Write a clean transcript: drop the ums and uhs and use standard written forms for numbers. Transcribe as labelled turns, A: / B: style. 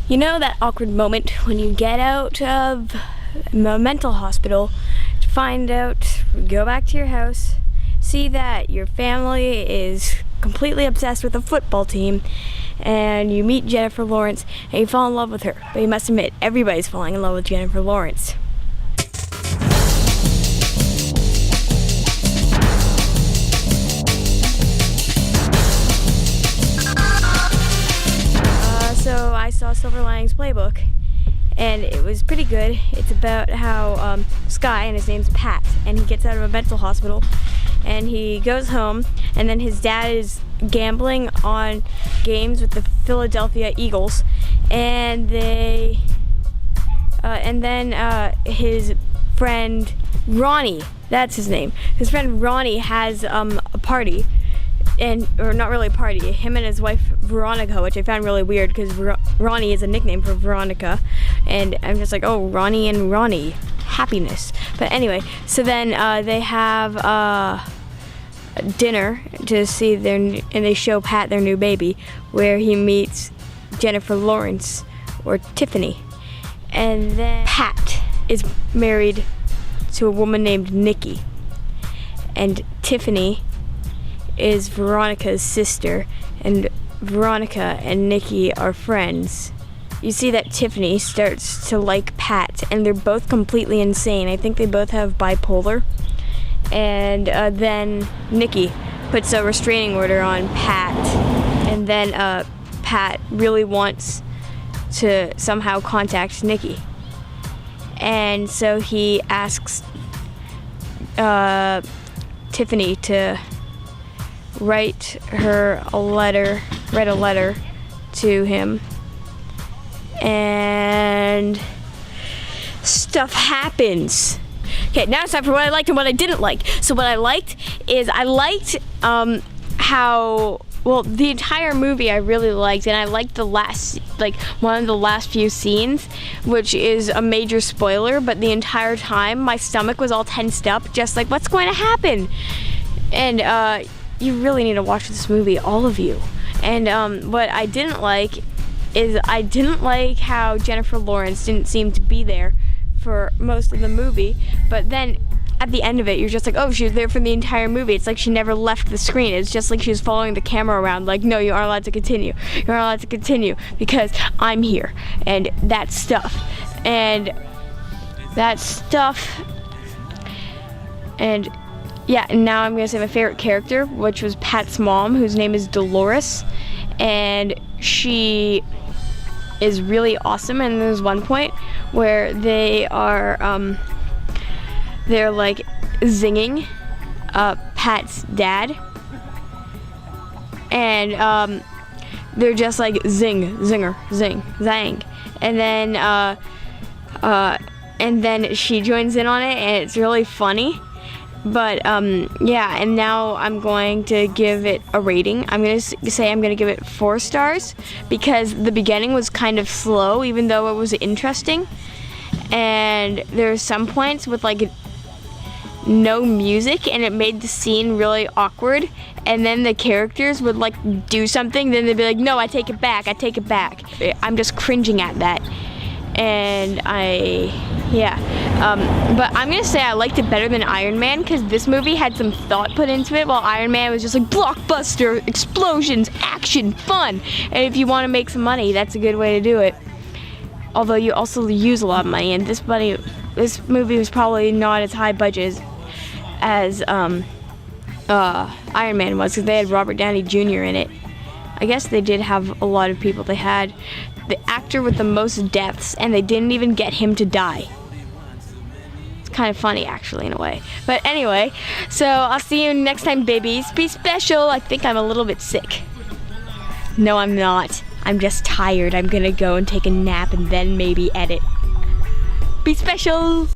A: You know that awkward moment when you get out of a mental hospital to find out, go back to your house, see that your family is completely obsessed with a football team, and you meet Jennifer Lawrence and you fall in love with her. But you must admit, everybody's falling in love with Jennifer Lawrence. So I saw Silver Linings Playbook, and it was pretty good. It's about how Sky, and his name's Pat, and he gets out of a mental hospital, and he goes home, and then his dad is gambling on games with the Philadelphia Eagles, and then his friend Ronnie, that's his name, his friend Ronnie has a party. Or not really a party, him and his wife Veronica, which I found really weird because Ronnie is a nickname for Veronica, and I'm just like, oh, Ronnie and Ronnie, happiness. But anyway, so then they have dinner to see and they show Pat their new baby, where he meets Jennifer Lawrence, or Tiffany, and then Pat is married to a woman named Nikki, and Tiffany is Veronica's sister, and Veronica and Nikki are friends. You see that Tiffany starts to like Pat, and they're both completely insane. I think they both have bipolar. And then Nikki puts a restraining order on Pat, and then Pat really wants to somehow contact Nikki. And so he asks Tiffany to write a letter to him, and stuff happens. Okay, now it's time for what I liked and what I didn't like. So what I liked is how, well, the entire movie I really liked, and I liked one of the last few scenes, which is a major spoiler, but the entire time my stomach was all tensed up, just like, what's going to happen? And you really need to watch this movie, all of you. And what I didn't like is I didn't like how Jennifer Lawrence didn't seem to be there for most of the movie, but then at the end of it, you're just like, oh, she was there for the entire movie. It's like she never left the screen. It's just like she was following the camera around, like, no, you aren't allowed to continue. You're not allowed to continue because I'm here. And that stuff. And yeah, and now I'm gonna say my favorite character, which was Pat's mom, whose name is Dolores, and she is really awesome. And there's one point where they are, they're like zinging Pat's dad, and they're just like zing, zinger, zing, zang, and then she joins in on it, and it's really funny. But yeah, and now I'm going to give it a rating. I'm going to say I'm going to give it 4 stars because the beginning was kind of slow, even though it was interesting. And there were some points with like no music, and it made the scene really awkward. And then the characters would like do something, then they'd be like, no, I take it back, I take it back. I'm just cringing at that. And but I'm gonna say I liked it better than Iron Man, because this movie had some thought put into it, while Iron Man was just like blockbuster, explosions, action, fun. And if you want to make some money, that's a good way to do it. Although you also use a lot of money, and this movie was probably not as high budget as Iron Man was, because they had Robert Downey Jr. in it. I guess they did have a lot of people. They had the actor with the most deaths, and they didn't even get him to die. It's kind of funny, actually, in a way. But anyway, so I'll see you next time, babies. Be special. I think I'm a little bit sick. No, I'm not. I'm just tired. I'm gonna go and take a nap and then maybe edit. Be special.